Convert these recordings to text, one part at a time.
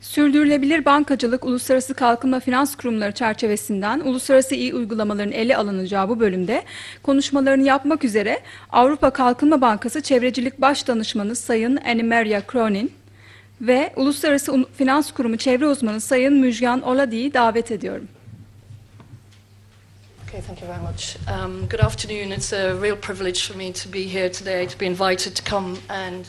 Sürdürülebilir Bankacılık, Uluslararası Kalkınma Finans Kurumları çerçevesinden uluslararası iyi uygulamaların ele alınacağı bu bölümde konuşmalarını yapmak üzere Avrupa Kalkınma Bankası Çevrecilik Baş Danışmanı Sayın Cronin ve Uluslararası Finans Kurumu Çevre Uzmanı Sayın Müjgan Oladi'yi davet ediyorum. Okay, thank you very much. Good afternoon. It's a real privilege for me to be here today, to be invited to come and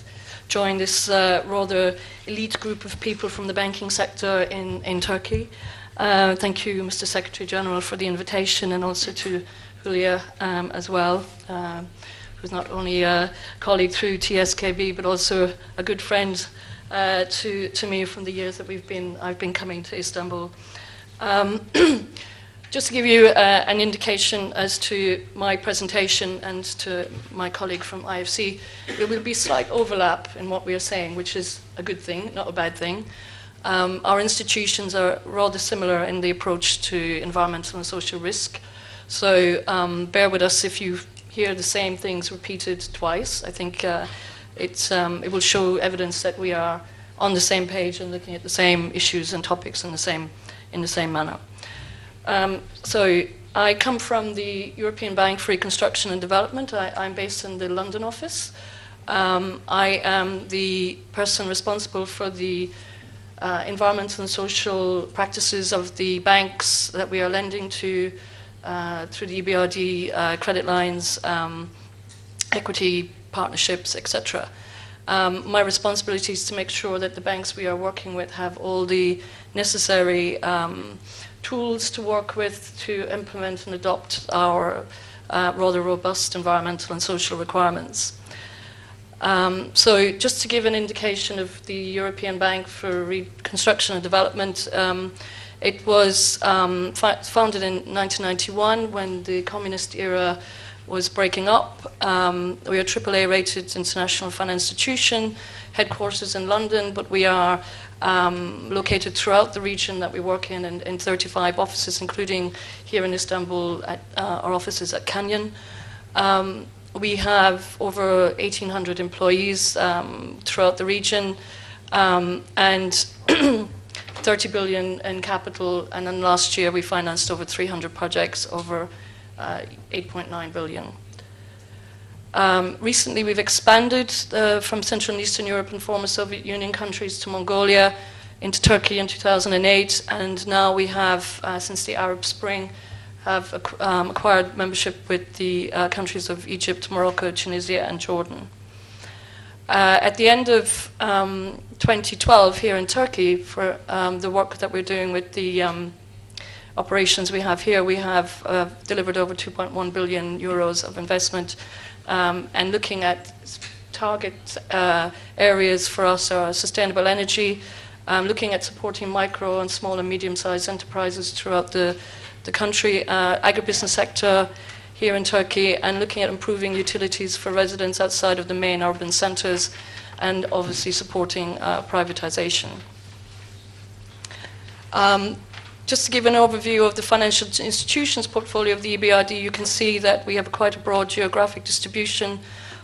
join this rather elite group of people from the banking sector in Turkey. Thank you, Mr. Secretary General, for the invitation, and also to Julia as well, who's not only a colleague through TSKB, but also a good friend to me from the years that I've been coming to Istanbul. Just to give you an indication as to my presentation and to my colleague from IFC, there will be slight overlap in what we are saying, which is a good thing, not a bad thing. Our institutions are rather similar in the approach to environmental and social risk. So bear with us if you hear the same things repeated twice. I think it will show evidence that we are on the same page and looking at the same issues and topics in the same manner. So I come from the European Bank for Reconstruction and Development. I'm based in the London office. I am the person responsible for the environmental and social practices of the banks that we are lending to through the EBRD credit lines, equity partnerships, etc. My responsibility is to make sure that the banks we are working with have all the necessary tools to work with to implement and adopt our rather robust environmental and social requirements. So just to give an indication of the European Bank for Reconstruction and Development, it was founded in 1991 when the communist era was breaking up. We are AAA rated international financial institution, headquarters in London, but we are located throughout the region that we work in 35 offices, including here in Istanbul at our offices at Canyon. We have over 1,800 employees throughout the region and 30 billion in capital, and then last year we financed over 300 projects over 8.9 billion. Recently we've expanded from Central and Eastern Europe and former Soviet Union countries to Mongolia, into Turkey in 2008, and now we have, since the Arab Spring, have acquired membership with the countries of Egypt, Morocco, Tunisia and Jordan. At the end of 2012 here in Turkey, for the work that we're doing with the operations we have here, we have delivered over 2.1 billion euros of investment, and looking at target areas for us are sustainable energy, looking at supporting micro and small and medium-sized enterprises throughout the country, agribusiness sector here in Turkey, and looking at improving utilities for residents outside of the main urban centers, and obviously supporting privatization. Just to give an overview of the financial institutions portfolio of the EBRD, you can see that we have quite a broad geographic distribution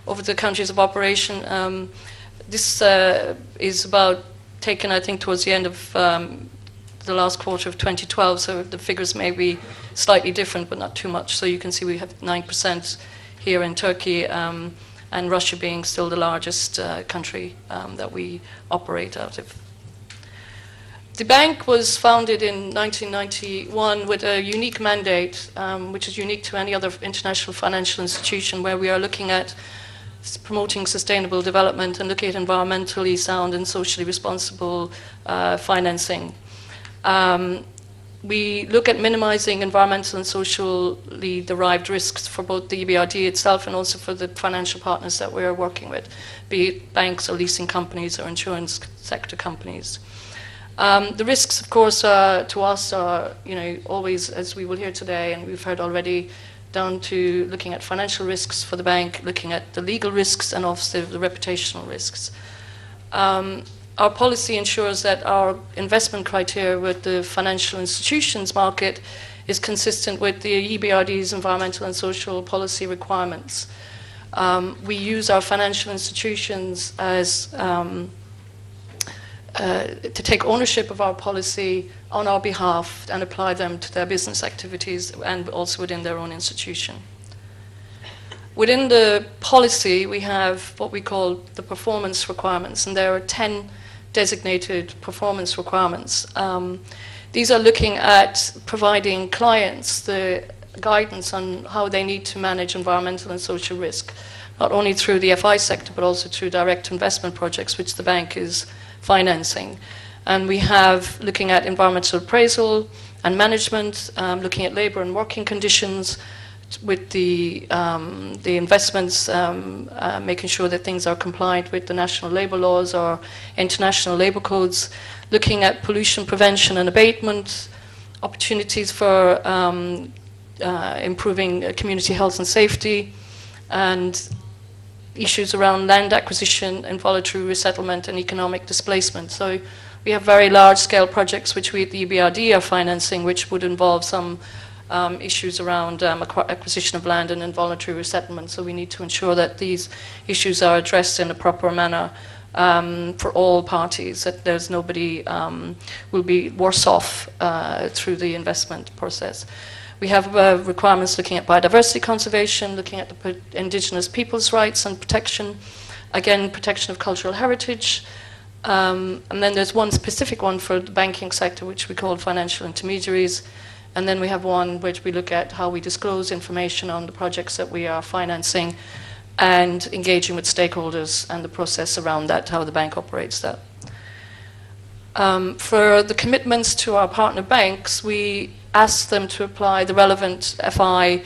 over the countries of operation. This is about taken, I think, towards the end of the last quarter of 2012, so the figures may be slightly different, but not too much. So you can see we have 9% here in Turkey, and Russia being still the largest country that we operate out of. The bank was founded in 1991 with a unique mandate, which is unique to any other international financial institution, where we are looking at promoting sustainable development and looking at environmentally sound and socially responsible financing. We look at minimizing environmental and socially derived risks for both the EBRD itself and also for the financial partners that we are working with, be it banks or leasing companies or insurance sector companies. The risks, of course, to us are, always, as we will hear today, and we've heard already, down to looking at financial risks for the bank, looking at the legal risks, and also the reputational risks. Our policy ensures that our investment criteria with the financial institutions market is consistent with the EBRD's environmental and social policy requirements. We use our financial institutions as to take ownership of our policy on our behalf and apply them to their business activities and also within their own institution. Within the policy, we have what we call the performance requirements, and there are 10 designated performance requirements. These are looking at providing clients the guidance on how they need to manage environmental and social risk, not only through the FI sector, but also through direct investment projects, which the bank is financing. And we have looking at environmental appraisal and management, looking at labor and working conditions, with the investments, making sure that things are compliant with the national labour laws or international labour codes, looking at pollution prevention and abatement, opportunities for improving community health and safety, and issues around land acquisition, involuntary resettlement and economic displacement. So we have very large-scale projects which we at the EBRD are financing, which would involve some issues around acquisition of land and involuntary resettlement. So we need to ensure that these issues are addressed in a proper manner for all parties, that there's nobody will be worse off through the investment process. We have requirements looking at biodiversity conservation, looking at the indigenous people's rights and protection, again, protection of cultural heritage. And then there's one specific one for the banking sector, which we call financial intermediaries. And then we have one which we look at how we disclose information on the projects that we are financing and engaging with stakeholders and the process around that, how the bank operates that. For the commitments to our partner banks, we ask them to apply the relevant FI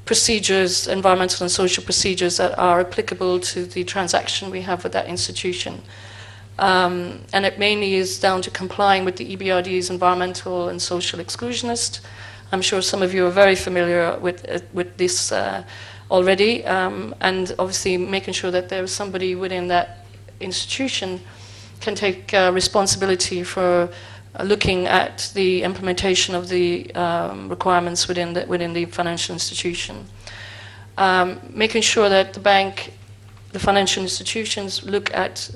procedures, environmental and social procedures that are applicable to the transaction we have with that institution. And it mainly is down to complying with the EBRD's environmental and social exclusionist. I'm sure some of you are very familiar with this already, and obviously making sure that there's somebody within that institution can take responsibility for looking at the implementation of the requirements within the financial institution. Making sure that the financial institutions look at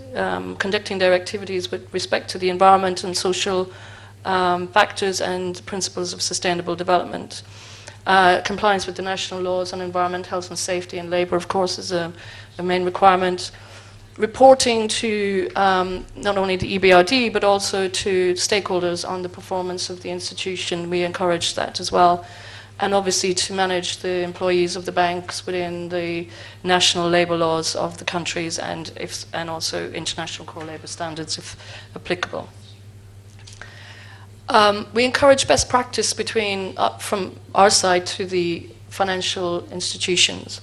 conducting their activities with respect to the environment and social factors and principles of sustainable development. Compliance with the national laws on environment, health and safety and labour, of course, is a main requirement. Reporting to not only the EBRD, but also to stakeholders on the performance of the institution. We encourage that as well. And obviously to manage the employees of the banks within the national labour laws of the countries and also international core labour standards if applicable. We encourage best practice from our side to the financial institutions.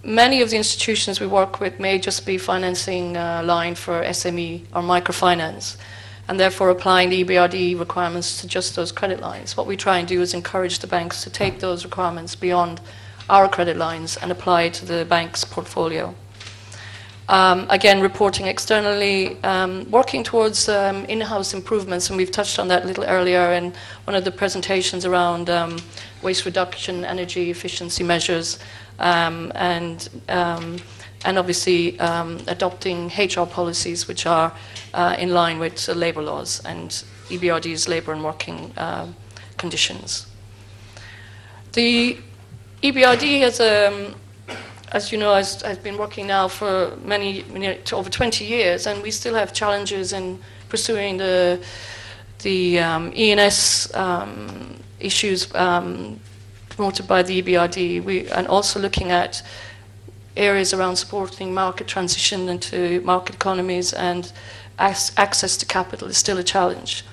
Many of the institutions we work with may just be financing a line for SME or microfinance, and therefore applying the EBRD requirements to just those credit lines. What we try and do is encourage the banks to take those requirements beyond our credit lines and apply it to the bank's portfolio. Again, reporting externally, working towards in-house improvements, and we've touched on that a little earlier in one of the presentations around waste reduction, energy efficiency measures, and obviously adopting HR policies which are in line with labour laws and EBRD's labour and working conditions. The EBRD has, as you know, has been working now for over 20 years, and we still have challenges in pursuing the E&S issues promoted by the EBRD, and also looking at areas around supporting market transition into market economies, and access to capital is still a challenge.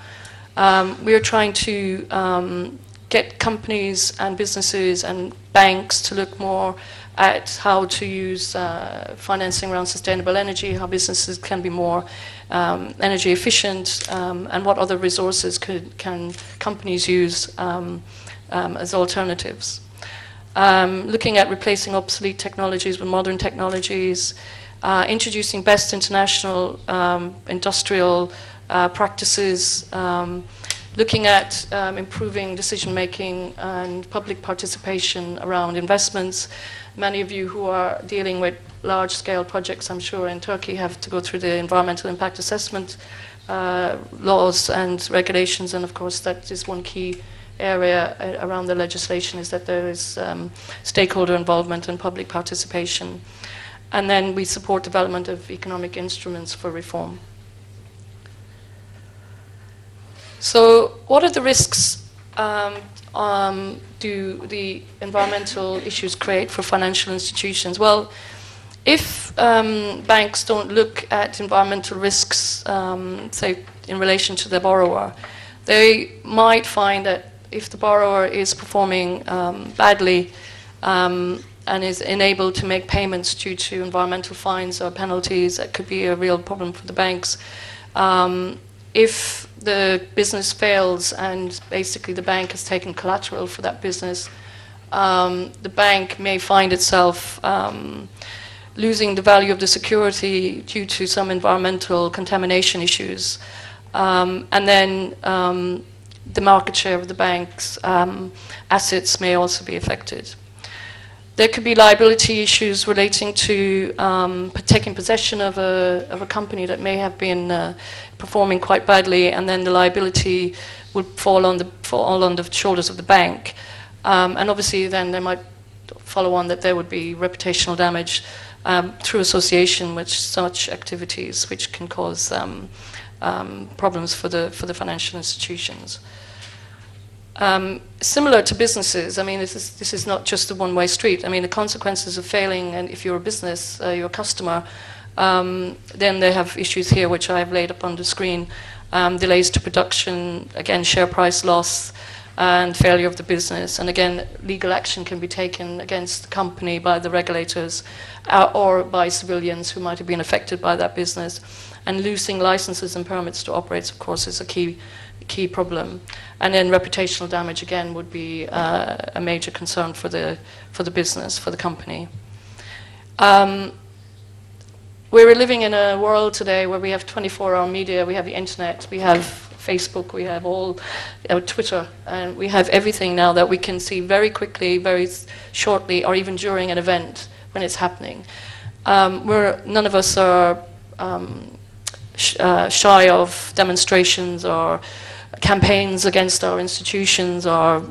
We are trying to get companies and businesses and banks to look more at how to use financing around sustainable energy, how businesses can be more energy efficient, and what other resources can companies use as alternatives. Looking at replacing obsolete technologies with modern technologies, introducing best international industrial practices, looking at improving decision-making and public participation around investments. Many of you who are dealing with large-scale projects, I'm sure, in Turkey have to go through the environmental impact assessment laws and regulations, and of course that is one key area around the legislation, is that there is stakeholder involvement and public participation. And then we support development of economic instruments for reform. So what are the risks do the environmental issues create for financial institutions? Well, if banks don't look at environmental risks, say in relation to the borrower, they might find that if the borrower is performing badly and is unable to make payments due to environmental fines or penalties, that could be a real problem for the banks. If the business fails and basically the bank has taken collateral for that business, the bank may find itself losing the value of the security due to some environmental contamination issues. And then the market share of the bank's assets may also be affected. There could be liability issues relating to taking possession of a company that may have been performing quite badly, and then the liability would fall on the shoulders of the bank. And obviously then there might follow on that there would be reputational damage through association with such activities, which can cause problems for the financial institutions. Similar to businesses, I mean, this is not just a one-way street. I mean, the consequences of failing, and if you're a business, you're a customer, then they have issues here, which I've laid up on the screen. Delays to production, again, share price loss, and failure of the business. And again, legal action can be taken against the company by the regulators or by civilians who might have been affected by that business. And losing licenses and permits to operate, of course, is a key problem. And then reputational damage, again, would be a major concern for the business, for the company. We're living in a world today where we have 24-hour media, we have the internet, we have Facebook, we have Twitter, and we have everything now that we can see very quickly, very shortly, or even during an event when it's happening. None of us are shy of demonstrations or campaigns against our institutions, or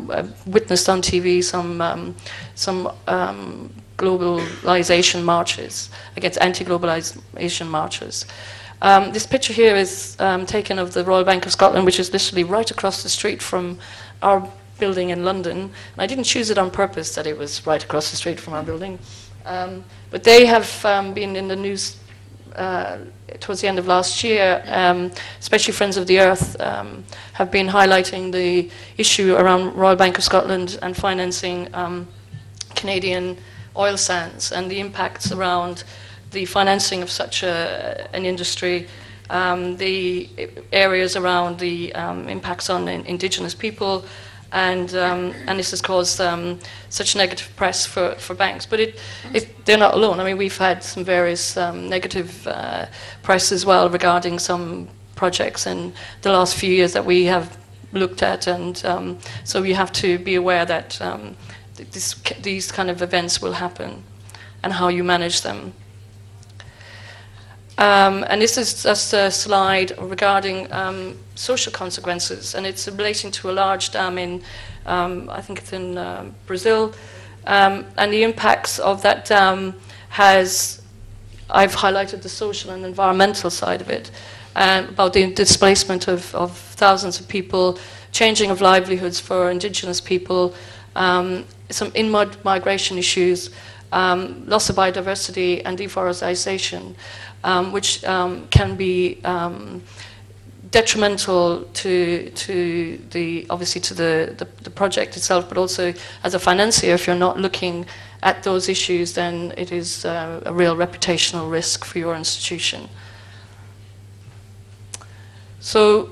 witnessed on TV some globalization marches, against anti-globalization marches. This picture here is taken of the Royal Bank of Scotland, which is literally right across the street from our building in London. And I didn't choose it on purpose that it was right across the street from our building. But they have been in the news towards the end of last year, especially Friends of the Earth have been highlighting the issue around Royal Bank of Scotland and financing Canadian oil sands and the impacts around the financing of such an industry, the areas around the impacts on indigenous people, and this has caused such negative press for banks. But they're not alone. I mean, we've had some various negative press as well regarding some projects in the last few years that we have looked at, and so we have to be aware that these kind of events will happen and how you manage them. And this is just a slide regarding social consequences, and it's relating to a large dam in, I think it's in Brazil, and the impacts of that dam I've highlighted the social and environmental side of it, about the displacement of thousands of people, changing of livelihoods for indigenous people, some inward migration issues, loss of biodiversity and deforestation, which can be detrimental to the project itself, but also as a financier, if you're not looking at those issues, then it is a real reputational risk for your institution. So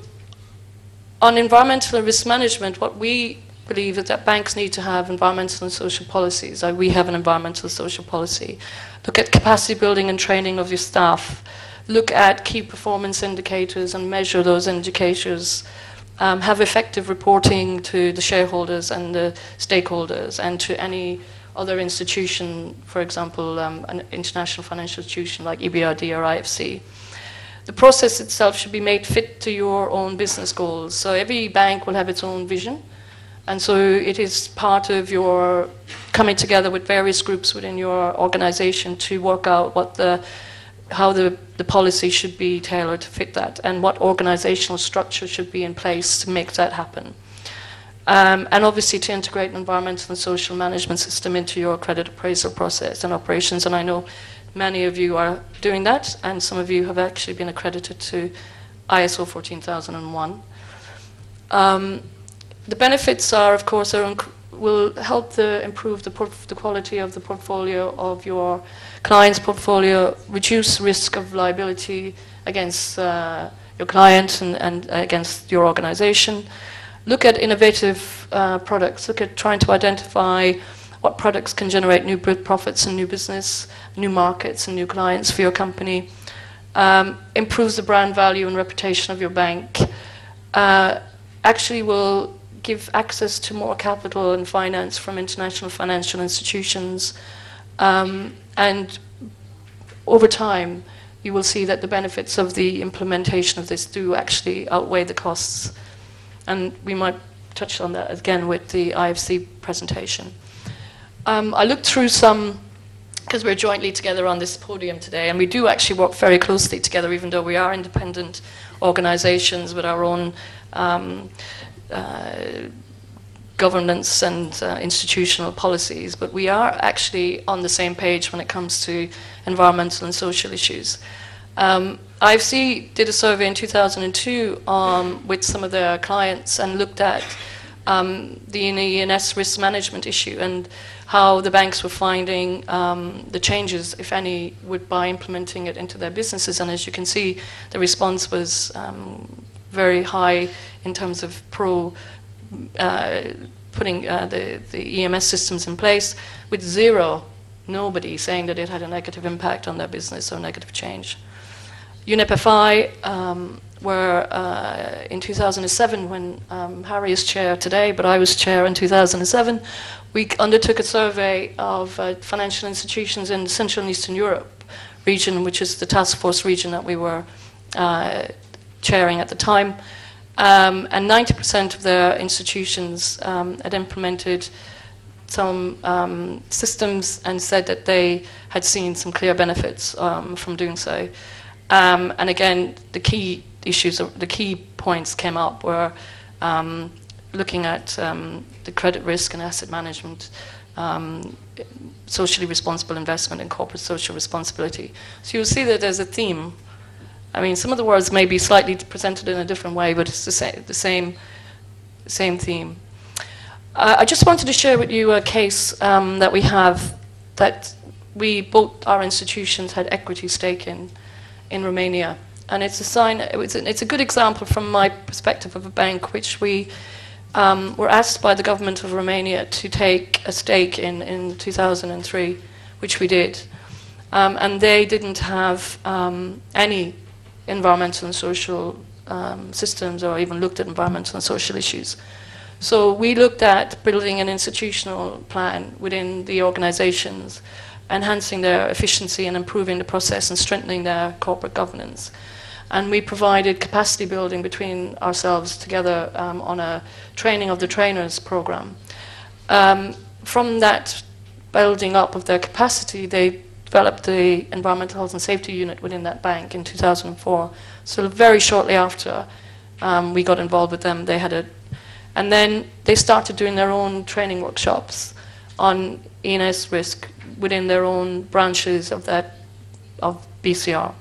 on environmental risk management, what we believe is that banks need to have environmental and social policies. We have an environmental and social policy. Look at capacity building and training of your staff. Look at key performance indicators and measure those indicators. have effective reporting to the shareholders and the stakeholders and to any other institution, for example, an international financial institution like EBRD or IFC. The process itself should be made fit to your own business goals. So every bank will have its own vision. And so it is part of your coming together with various groups within your organization to work out how the policy should be tailored to fit that and what organizational structure should be in place to make that happen. And obviously to integrate an environmental and social management system into your credit appraisal process and operations. And I know many of you are doing that, and some of you have actually been accredited to ISO 14001. The benefits are, of course, will help improve the quality of the portfolio of your client's portfolio, reduce risk of liability against your client and against your organization. Look at innovative products. Look at trying to identify what products can generate new profits and new business, new markets and new clients for your company. Improves the brand value and reputation of your bank. Actually will give access to more capital and finance from international financial institutions. And over time, you will see that the benefits of the implementation of this do actually outweigh the costs. And we might touch on that again with the IFC presentation. I looked through some, because we're jointly together on this podium today, and we do actually work very closely together, even though we are independent organizations with our own governance and institutional policies, but we are actually on the same page when it comes to environmental and social issues. IFC did a survey in 2002 with some of their clients and looked at the ENS risk management issue and how the banks were finding the changes, if any, by implementing it into their businesses. And as you can see, the response was very high in terms of putting the EMS systems in place, with nobody saying that it had a negative impact on their business or negative change. UNEP-FI, where in 2007, when Harry is chair today, but I was chair in 2007, we undertook a survey of financial institutions in Central and Eastern Europe region, which is the task force region that we were chairing at the time. And 90% of their institutions had implemented some systems and said that they had seen some clear benefits from doing so. And again, the key issues, the key points came up were looking at the credit risk and asset management, socially responsible investment and corporate social responsibility. So you'll see that there's a theme. I mean, some of the words may be slightly presented in a different way, but it's the same theme. I just wanted to share with you a case that we have that both our institutions had equity stake in Romania. And it's a sign, it's a good example from my perspective of a bank which we were asked by the government of Romania to take a stake in 2003, which we did. And they didn't have any environmental and social systems or even looked at environmental and social issues. So we looked at building an institutional plan within the organizations, enhancing their efficiency and improving the process and strengthening their corporate governance. And we provided capacity building between ourselves together on a training of the trainers program. From that building up of their capacity, they developed the environmental health and safety unit within that bank in 2004. So very shortly after we got involved with them, they had and then they started doing their own training workshops on ENS risk within their own branches of BCR.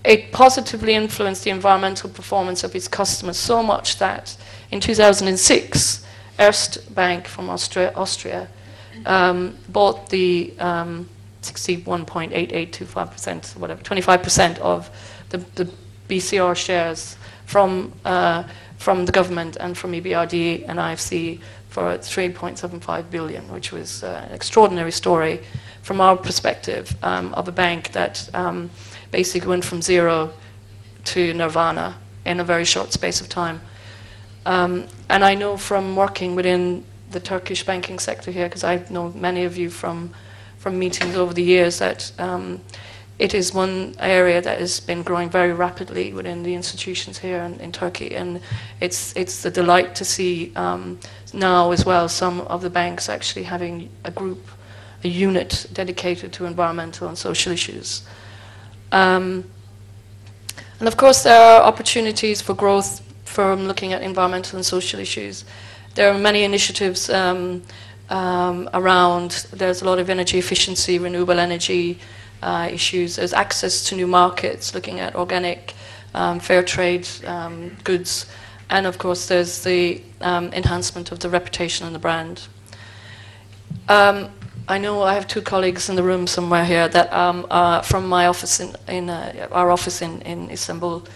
It positively influenced the environmental performance of its customers so much that in 2006, Erste Bank from Austria bought the 61.8825%, whatever, 25% of the BCR shares from the government and from EBRD and IFC for 3.75 billion, which was an extraordinary story from our perspective of a bank that basically went from zero to nirvana in a very short space of time. And I know from working within the Turkish banking sector here, because I know many of you from meetings over the years, that it is one area that has been growing very rapidly within the institutions here in Turkey, and it's a delight to see now as well some of the banks actually having a unit dedicated to environmental and social issues. And of course there are opportunities for growth from looking at environmental and social issues. There are many initiatives around. There's a lot of energy efficiency, renewable energy issues. There's access to new markets, looking at organic, fair trade goods. And of course there's the enhancement of the reputation and the brand. I know I have two colleagues in the room somewhere here that are from my office our office in Istanbul.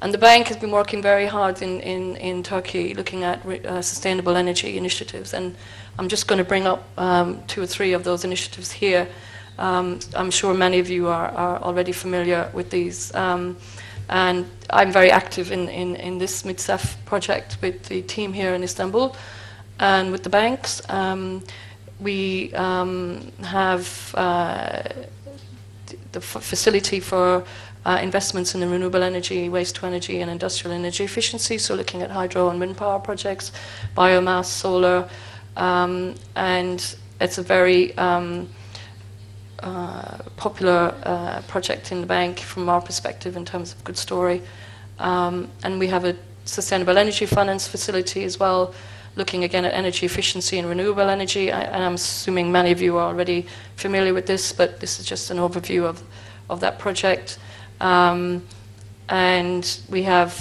And the bank has been working very hard in Turkey looking at sustainable energy initiatives. And I'm just going to bring up 2 or 3 of those initiatives here. I'm sure many of you are already familiar with these. And I'm very active in this MITSEF project with the team here in Istanbul and with the banks. We have the facility for investments in the renewable energy, waste to energy and industrial energy efficiency, so looking at hydro and wind power projects, biomass, solar, and it's a very popular project in the bank from our perspective in terms of good story. And we have a sustainable energy finance facility as well, looking again at energy efficiency and renewable energy. And I'm assuming many of you are already familiar with this, but this is just an overview of that project. And we have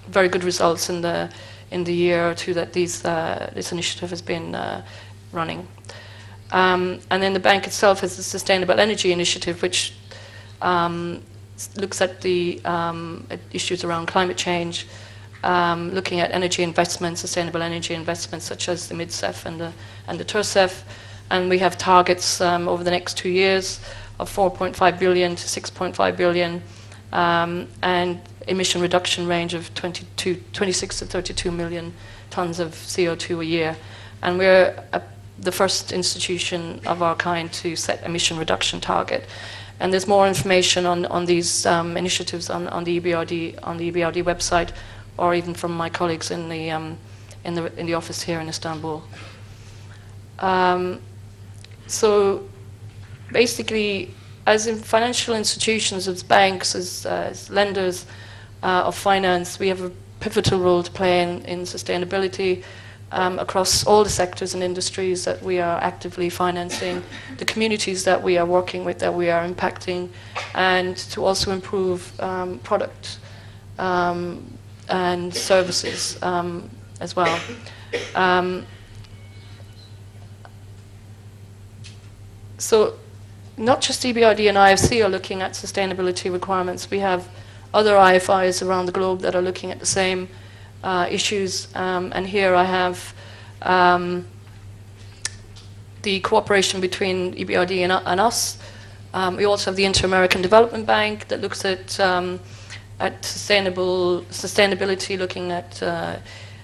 very good results in the year or two that this initiative has been running. And then the bank itself has the Sustainable Energy Initiative, which looks at the issues around climate change, looking at energy investments, sustainable energy investments, such as the MIDSEF and the TURSEF. And we have targets over the next 2 years of 4.5 billion to 6.5 billion, and emission reduction range of 26 to 32 million tons of CO2 a year. And we're the first institution of our kind to set emission reduction target. And there's more information on these initiatives on the EBRD website, or even from my colleagues in the office here in Istanbul. So basically, as in financial institutions, as banks, as lenders of finance, we have a pivotal role to play in sustainability across all the sectors and industries that we are actively financing, the communities that we are working with, that we are impacting, and to also improve product and services as well. So not just EBRD and IFC are looking at sustainability requirements. We have other IFIs around the globe that are looking at the same issues. And here I have the cooperation between EBRD and us. We also have the Inter-American Development Bank that looks at sustainability, looking at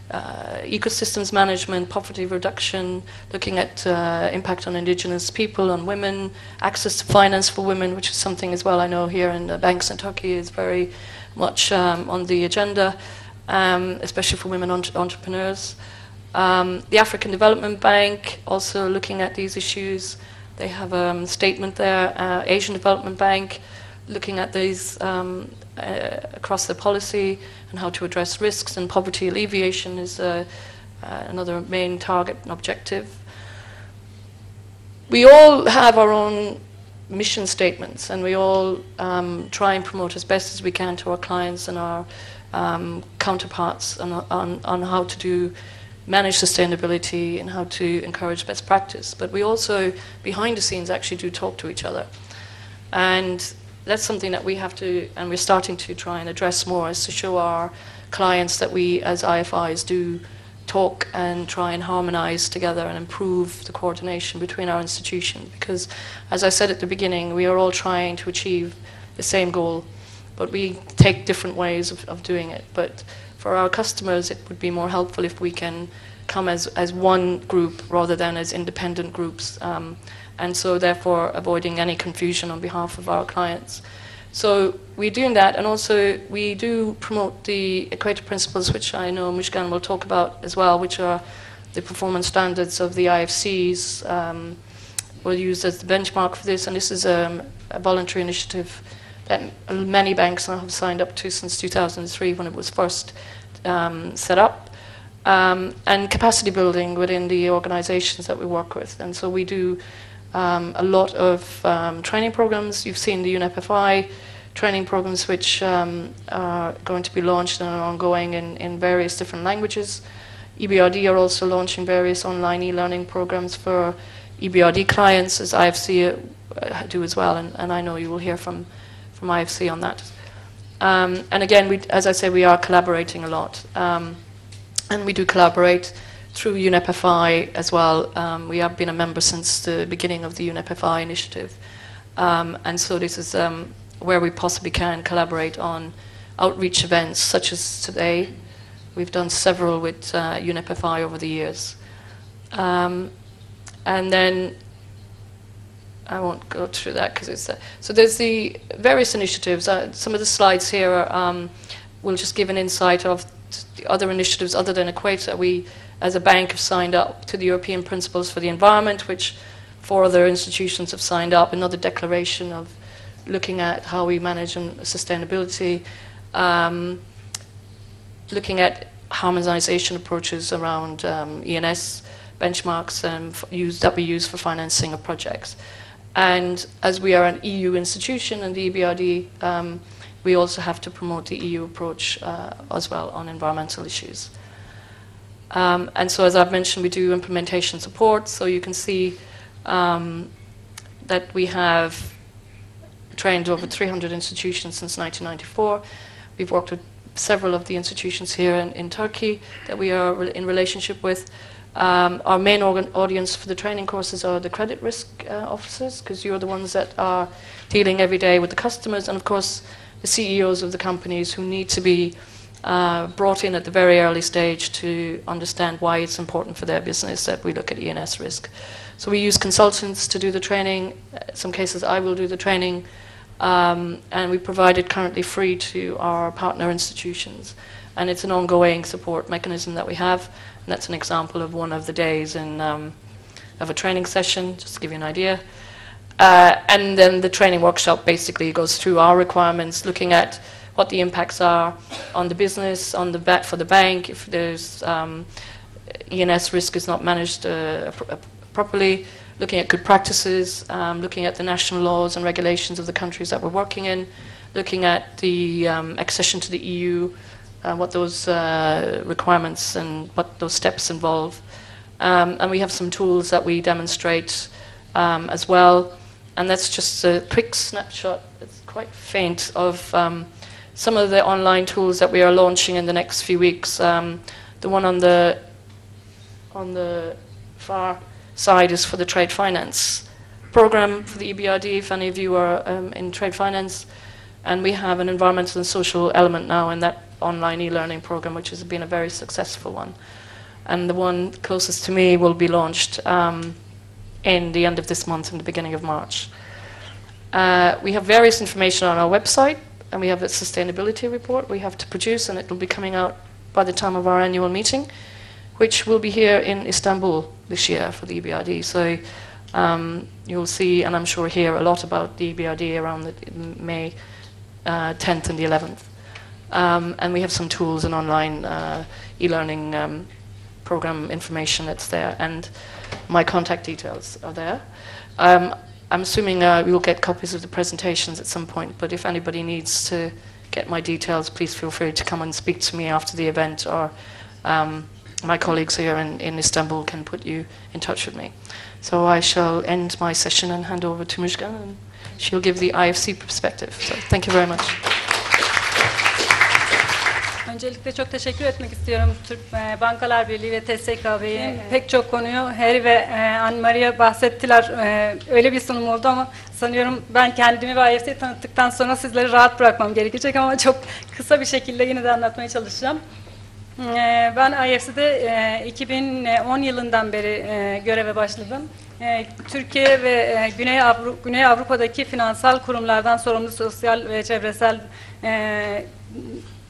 ecosystems management, poverty reduction, looking at impact on indigenous people, on women, access to finance for women, which is something as well I know here in the banks in Turkey is very much on the agenda, especially for women entrepreneurs. The African Development Bank also looking at these issues. They have a statement there. Asian Development Bank looking at these across the policy and how to address risks, and poverty alleviation is another main target and objective. We all have our own mission statements, and we all try and promote as best as we can to our clients and our counterparts on how to manage sustainability and how to encourage best practice. But we also, behind the scenes, actually do talk to each other. And that's something that we have to, and we're starting to try and address more, is to show our clients that we, as IFIs, do talk and try and harmonize together and improve the coordination between our institutions. Because, as I said at the beginning, we are all trying to achieve the same goal, but we take different ways of doing it. But for our customers, it would be more helpful if we can come as one group rather than as independent groups, and so therefore avoiding any confusion on behalf of our clients. So we're doing that, and also we do promote the Equator Principles, which I know Müjgan will talk about as well, which are the performance standards of the IFCs. We'll use as the benchmark for this, and this is a voluntary initiative that many banks now have signed up to since 2003 when it was first set up, and capacity building within the organizations that we work with. And so we do a lot of training programs. You've seen the UNFFI training programs, which are going to be launched and are ongoing in various different languages. EBRD are also launching various online e-learning programs for EBRD clients, as IFC do as well, and I know you will hear from IFC on that. And again, as I say, we are collaborating a lot, and we do collaborate through UNFFI as well. We have been a member since the beginning of the UNFFI initiative, and so this is where we possibly can collaborate on outreach events such as today. We've done several with UNFFI over the years. And then I won't go through that because it's so there's the various initiatives. Some of the slides here will just give an insight of the other initiatives other than Equator. We, as a bank, have signed up to the European Principles for the Environment, which 4 other institutions have signed up. Another declaration of looking at how we manage sustainability, looking at harmonization approaches around ENS benchmarks that we use for financing of projects. And as we are an EU institution and the EBRD, we also have to promote the EU approach as well on environmental issues. And so, as I've mentioned, we do implementation support. So you can see that we have trained over 300 institutions since 1994. We've worked with several of the institutions here in Turkey that we are in relationship with. Our main audience for the training courses are the credit risk officers, because you're the ones that are dealing every day with the customers, and of course the CEOs of the companies who need to be brought in at the very early stage to understand why it's important for their business that we look at ENS risk. So we use consultants to do the training. In some cases I will do the training, and we provide it currently free to our partner institutions. And it's an ongoing support mechanism that we have. And that's an example of one of the days of a training session, just to give you an idea. And then the training workshop basically goes through our requirements, looking at what the impacts are on the business, for the bank, if there's ENS risk is not managed properly, looking at good practices, looking at the national laws and regulations of the countries that we're working in, looking at the accession to the EU, what those requirements and what those steps involve. And we have some tools that we demonstrate as well. And that's just a quick snapshot, it's quite faint, of some of the online tools that we are launching in the next few weeks. The one on the far side is for the trade finance program for the EBRD, if any of you are in trade finance. And we have an environmental and social element now in that online e-learning program, which has been a very successful one. And the one closest to me will be launched in the end of this month and the beginning of March. We have various information on our website, and we have a sustainability report we have to produce, and it will be coming out by the time of our annual meeting, which will be here in Istanbul this year for the EBRD. So you'll see, and I'm sure hear a lot about the EBRD around the May 10th and the 11th. And we have some tools and online e-learning program information that's there, and my contact details are there. I'm assuming we will get copies of the presentations at some point, but if anybody needs to get my details, please feel free to come and speak to me after the event, or my colleagues here in Istanbul can put you in touch with me. So I shall end my session and hand over to Müjgan, and she'll give the IFC perspective. So thank you very much. Öncelikle çok teşekkür etmek istiyorum Türk Bankalar Birliği ve TSKB'ye. Pek çok konuyu Harry ve Anne-Marie bahsettiler. Öyle bir sunum oldu ama sanıyorum ben kendimi ve IFC'yi tanıttıktan sonra sizleri rahat bırakmam gerekecek ama çok kısa bir şekilde yine de anlatmaya çalışacağım. Ben IFC'de 2010 yılından beri göreve başladım. Türkiye ve Güney Avrupa'daki finansal kurumlardan sorumlu sosyal ve çevresel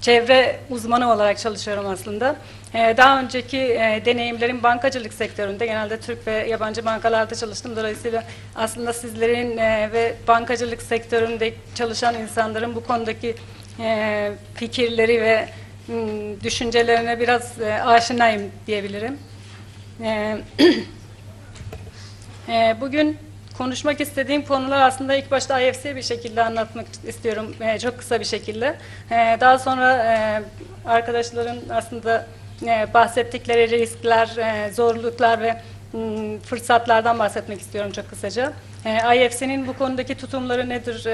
çevre uzmanı olarak çalışıyorum aslında. Daha önceki deneyimlerim bankacılık sektöründe, genelde Türk ve yabancı bankalarda çalıştım. Dolayısıyla aslında sizlerin ve bankacılık sektöründe çalışan insanların bu konudaki fikirleri ve düşüncelerine biraz aşinayım diyebilirim. Bugün konuşmak istediğim konular aslında ilk başta IFC'ye bir şekilde anlatmak istiyorum, çok kısa bir şekilde. Daha sonra arkadaşların aslında bahsettikleri riskler, zorluklar ve fırsatlardan bahsetmek istiyorum çok kısaca. IFC'nin bu konudaki tutumları nedir?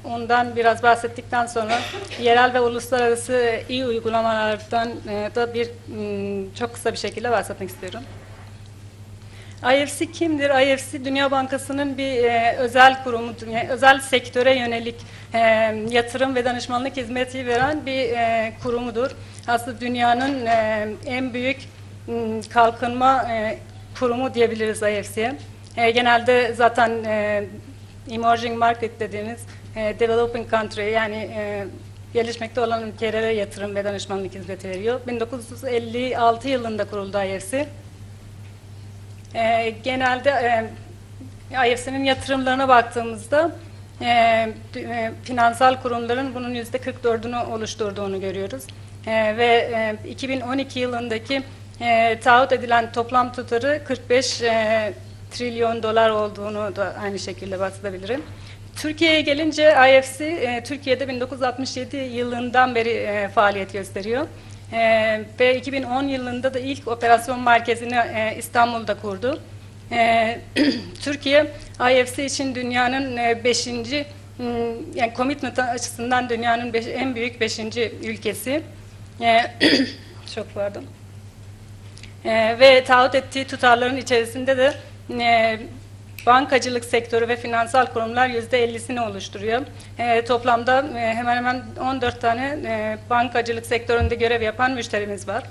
Ondan biraz bahsettikten sonra yerel ve uluslararası iyi uygulamalardan da çok kısa bir şekilde bahsetmek istiyorum. IFC kimdir? IFC Dünya Bankası'nın bir özel kurumu, özel sektöre yönelik yatırım ve danışmanlık hizmeti veren bir kurumudur. Aslında dünyanın en büyük kalkınma kurumu diyebiliriz IFC'ye. Genelde zaten emerging market dediğimiz developing country, yani gelişmekte olan ülkelere yatırım ve danışmanlık hizmeti veriyor. 1956 yılında kuruldu IFC. Genelde IFC'nin yatırımlarına baktığımızda finansal kurumların bunun %44'ünü oluşturduğunu görüyoruz. Ve 2012 yılındaki taahhüt edilen toplam tutarı 45 trilyon dolar olduğunu da aynı şekilde bahsedebilirim. Türkiye'ye gelince IFC Türkiye'de 1967 yılından beri faaliyet gösteriyor. Ve 2010 yılında da ilk operasyon merkezini İstanbul'da kurdu. Türkiye IFC için dünyanın 5. yani commitment açısından dünyanın en büyük 5. ülkesi. Çok pardon. Ve taahhüt ettiği tutarların içerisinde de bankacılık sektörü ve finansal kurumlar %50'sini oluşturuyor. Toplamda hemen hemen 14 tane bankacılık sektöründe görev yapan müşterimiz var.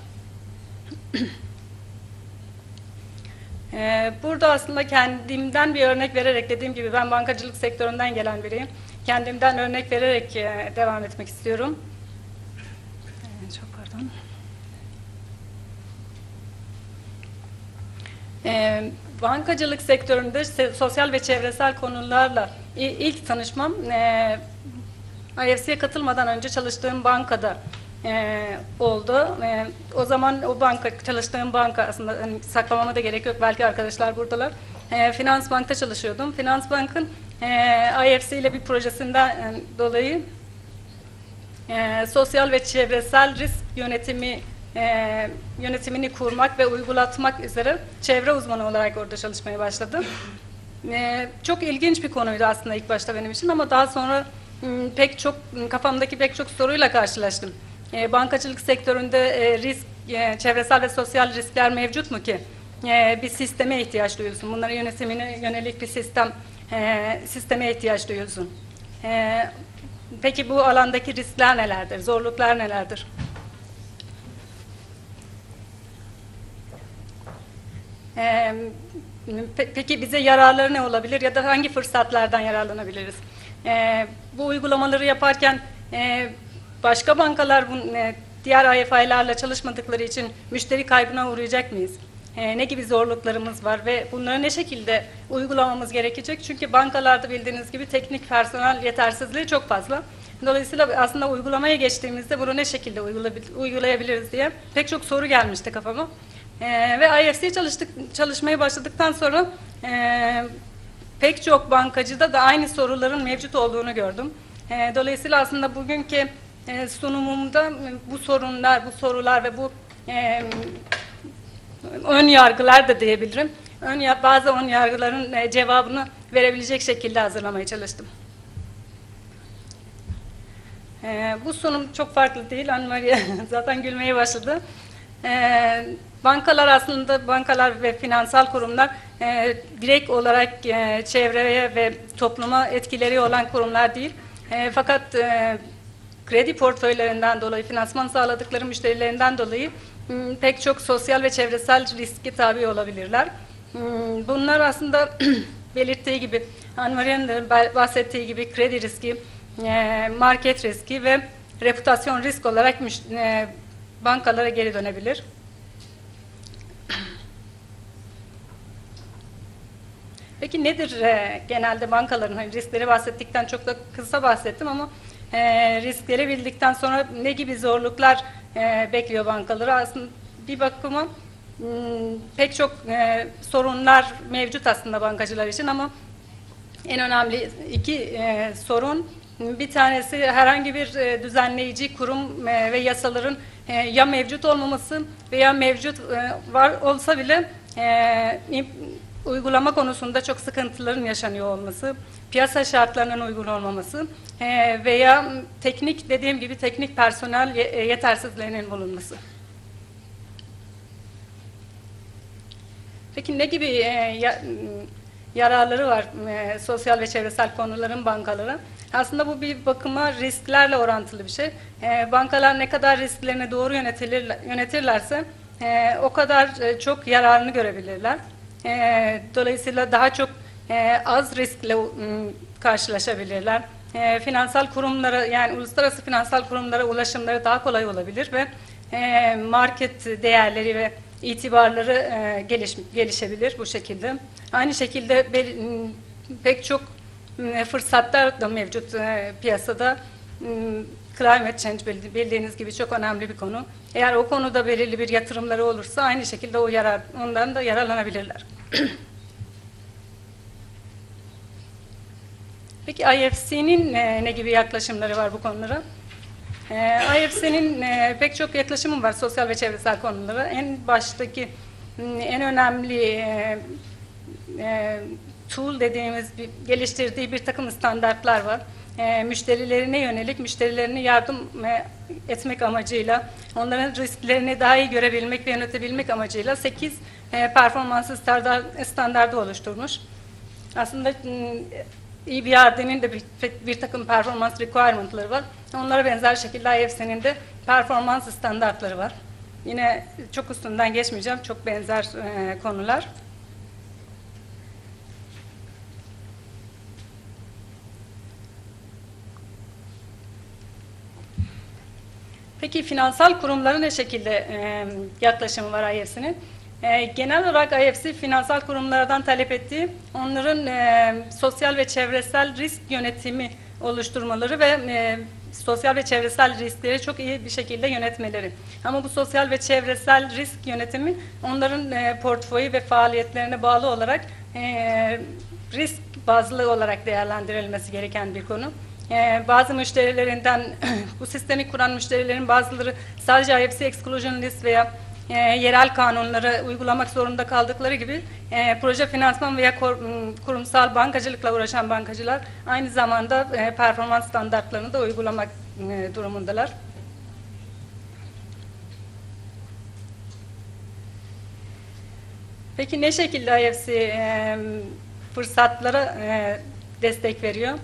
Burada aslında kendimden bir örnek vererek, dediğim gibi ben bankacılık sektöründen gelen biriyim. Kendimden örnek vererek devam etmek istiyorum. Çok pardon. Bankacılık sektöründe sosyal ve çevresel konularla ilk tanışmam IFC'ye katılmadan önce çalıştığım bankada oldu. O zaman o çalıştığım banka aslında hani saklamama da gerek yok, belki arkadaşlar buradalar. Finans Bank'ta çalışıyordum. Finans Bank'ın IFC ile bir projesinden dolayı sosyal ve çevresel risk yönetimini kurmak ve uygulatmak üzere çevre uzmanı olarak orada çalışmaya başladım. Çok ilginç bir konuydu aslında ilk başta benim için, ama daha sonra kafamdaki pek çok soruyla karşılaştım. Bankacılık sektöründe çevresel ve sosyal riskler mevcut mu ki? Bir sisteme ihtiyaç duyuyorsun. Bunların yönetimine yönelik bir sisteme ihtiyaç duyuyorsun. Peki bu alandaki riskler nelerdir? Zorluklar nelerdir? Peki bize yararları ne olabilir ya da hangi fırsatlardan yararlanabiliriz? Bu uygulamaları yaparken başka bankalar diğer IFI'larla çalışmadıkları için müşteri kaybına uğrayacak mıyız? Ne gibi zorluklarımız var ve bunları ne şekilde uygulamamız gerekecek? Çünkü bankalarda bildiğiniz gibi teknik personel yetersizliği çok fazla. Dolayısıyla aslında uygulamaya geçtiğimizde bunu ne şekilde uygulayabiliriz diye pek çok soru gelmişti kafama. Ve IFC çalışmaya başladıktan sonra pek çok bankacıda da aynı soruların mevcut olduğunu gördüm. Dolayısıyla aslında bugünkü sunumumda bu sorular ve bu ön yargılar da diyebilirim. Bazı ön yargıların cevabını verebilecek şekilde hazırlamaya çalıştım. Bu sunum çok farklı değil. Anne zaten gülmeye başladı. Bankalar ve finansal kurumlar direkt olarak çevreye ve topluma etkileri olan kurumlar değil. Fakat kredi portföylerinden dolayı, finansman sağladıkları müşterilerinden dolayı pek çok sosyal ve çevresel riske tabi olabilirler. Bunlar aslında belirttiği gibi, Anvar'ın da bahsettiği gibi kredi riski, market riski ve reputasyon risk olarak bankalara geri dönebilir. Peki nedir genelde bankaların, riskleri bahsettikten çok da kısa bahsettim ama riskleri bildikten sonra ne gibi zorluklar bekliyor bankaları? Aslında bir bakıma pek çok sorunlar mevcut aslında bankacılar için ama en önemli iki sorun, bir tanesi herhangi bir düzenleyici kurum ve yasaların ya mevcut olmaması veya mevcut var olsa bile uygulama konusunda çok sıkıntıların yaşanıyor olması, piyasa şartlarının uygun olmaması veya dediğim gibi teknik personel yetersizliğinin bulunması. Peki ne gibi yararları var sosyal ve çevresel konuların bankalara? Aslında bu bir bakıma risklerle orantılı bir şey. Bankalar ne kadar risklerini doğru yönetirlerse o kadar çok yararını görebilirler. Dolayısıyla daha çok az riskle karşılaşabilirler. Finansal kurumlara, yani uluslararası finansal kurumlara ulaşımları daha kolay olabilir ve market değerleri ve itibarları gelişebilir bu şekilde. Aynı şekilde pek çok fırsatlar da mevcut piyasada. Climate change bildiğiniz gibi çok önemli bir konu. Eğer o konuda belirli bir yatırımları olursa aynı şekilde ondan da yararlanabilirler. Peki IFC'nin ne gibi yaklaşımları var bu konulara? IFC'nin pek çok yaklaşımı var sosyal ve çevresel konulara. En baştaki en önemli tool dediğimiz geliştirdiği bir takım standartlar var. Müşterilerine yönelik, müşterilerini yardım etmek amacıyla, onların risklerini daha iyi görebilmek ve yönetebilmek amacıyla 8 performans standardı oluşturmuş. Aslında EBRD'nin de bir takım performans requirement'ları var. Onlara benzer şekilde IFC'nin de performans standartları var. Yine çok üstünden geçmeyeceğim, çok benzer konular. Peki finansal kurumların ne şekilde yaklaşımı var IFC'nin? Genel olarak IFC finansal kurumlardan talep ettiği onların sosyal ve çevresel risk yönetimi oluşturmaları ve sosyal ve çevresel riskleri çok iyi bir şekilde yönetmeleri. Ama bu sosyal ve çevresel risk yönetimi onların portföyü ve faaliyetlerine bağlı olarak risk bazlı olarak değerlendirilmesi gereken bir konu. Bazı müşterilerinden, bu sistemi kuran müşterilerin bazıları sadece IFC Exclusion List veya yerel kanunları uygulamak zorunda kaldıkları gibi proje finansman veya kurumsal bankacılıkla uğraşan bankacılar aynı zamanda performans standartlarını da uygulamak durumundalar. Peki ne şekilde IFC fırsatlara destek veriyor?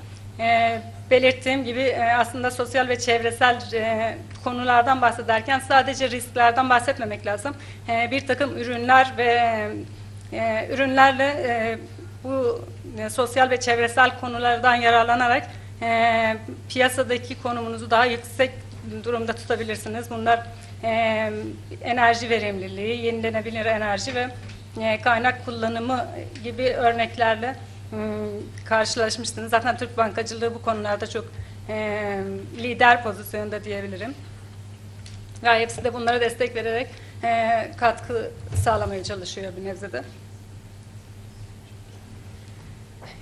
Belirttiğim gibi aslında sosyal ve çevresel konulardan bahsederken sadece risklerden bahsetmemek lazım. Bir takım ürünler ve ürünlerle bu sosyal ve çevresel konulardan yararlanarak piyasadaki konumunuzu daha yüksek durumda tutabilirsiniz. Bunlar enerji verimliliği, yenilenebilir enerji ve kaynak kullanımı gibi örneklerle karşılaşmıştınız. Zaten Türk bankacılığı bu konularda çok lider pozisyonda diyebilirim. Ve hepsi de bunlara destek vererek katkı sağlamaya çalışıyor bir nebzede.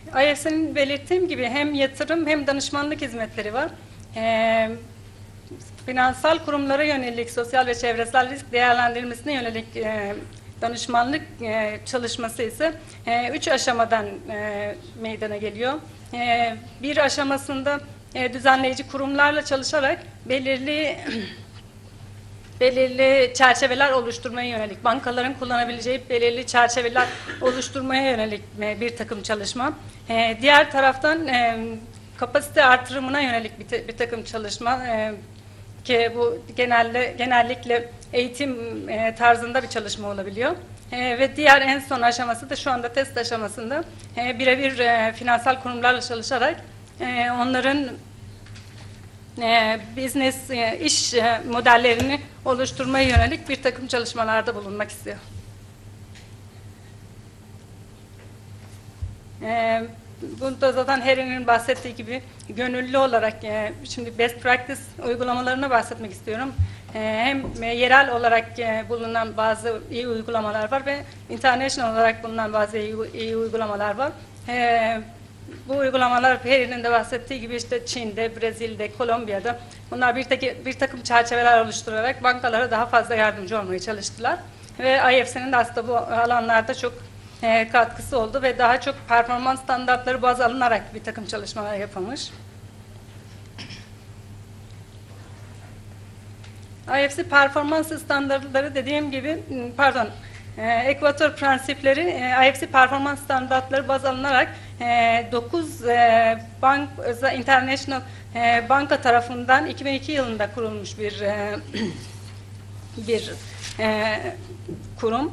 IFC'nin belirttiğim gibi hem yatırım hem danışmanlık hizmetleri var. Finansal kurumlara yönelik sosyal ve çevresel risk değerlendirmesine yönelik danışmanlık çalışması ise 3 aşamadan meydana geliyor. Bir aşamasında düzenleyici kurumlarla çalışarak belirli çerçeveler oluşturmaya yönelik, bankaların kullanabileceği belirli çerçeveler oluşturmaya yönelik bir takım çalışma. Diğer taraftan kapasite artırımına yönelik bir takım çalışma ki bu genellikle eğitim tarzında bir çalışma olabiliyor. Ve diğer en son aşaması da şu anda test aşamasında birebir finansal kurumlarla çalışarak onların business, iş modellerini oluşturmaya yönelik bir takım çalışmalarda bulunmak istiyor. Bunda zaten Harry'nin bahsettiği gibi gönüllü olarak şimdi best practice uygulamalarına bahsetmek istiyorum. Hem yerel olarak bulunan bazı iyi uygulamalar var ve international olarak bulunan bazı iyi uygulamalar var. Bu uygulamalar Harry'nin de bahsettiği gibi işte Çin'de, Brezilya'da, Kolombiya'da bunlar bir takım çerçeveler oluşturarak bankalara daha fazla yardımcı olmaya çalıştılar. Ve IFC'nin de aslında bu alanlarda çok katkısı oldu ve daha çok performans standartları baz alınarak bir takım çalışmalar yapılmış. IFC performans standartları dediğim gibi, ekvator prensipleri IFC performans standartları baz alınarak 9 international banka tarafından 2002 yılında kurulmuş bir kurum,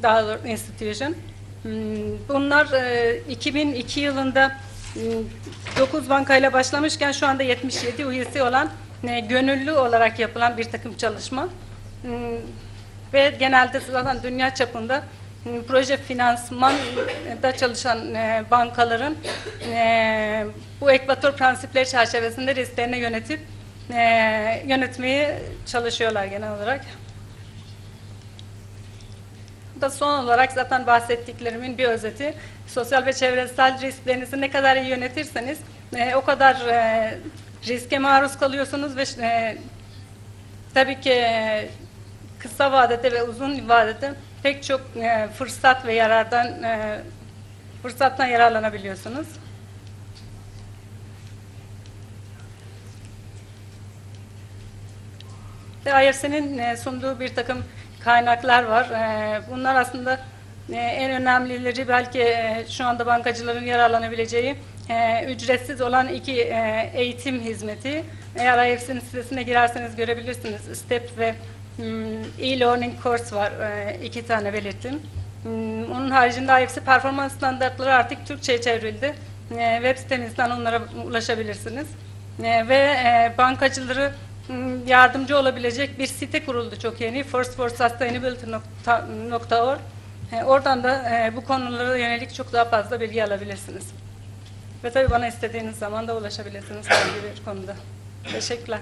daha doğrusu institution. Bunlar 2002 yılında 9 bankayla başlamışken şu anda 77 üyesi olan gönüllü olarak yapılan bir takım çalışma ve genelde zaten dünya çapında proje finansmanda çalışan bankaların bu ekvator prensipleri çerçevesinde risklerini yönetmeye çalışıyorlar genel olarak. Da son olarak zaten bahsettiklerimin bir özeti. Sosyal ve çevresel risklerinizi ne kadar iyi yönetirseniz o kadar riske maruz kalıyorsunuz ve tabii ki kısa vadede ve uzun vadede pek çok fırsat ve fırsattan yararlanabiliyorsunuz. Ve IFC'nin sunduğu bir takım kaynaklar var. Bunlar aslında en önemlileri belki şu anda bankacıların yararlanabileceği ücretsiz olan 2 eğitim hizmeti. Eğer IFC'nin sitesine girerseniz görebilirsiniz. Step ve e-learning course var. 2 tane belirttim. Onun haricinde IFC performans standartları artık Türkçe'ye çevrildi. Web sitemizden onlara ulaşabilirsiniz. Ve bankacıları yardımcı olabilecek bir site kuruldu çok yeni. firstforsustainability.org. Oradan da bu konulara yönelik çok daha fazla bilgi alabilirsiniz. Ve tabii bana istediğiniz zaman da ulaşabilirsiniz herhangi bir konuda. Teşekkürler.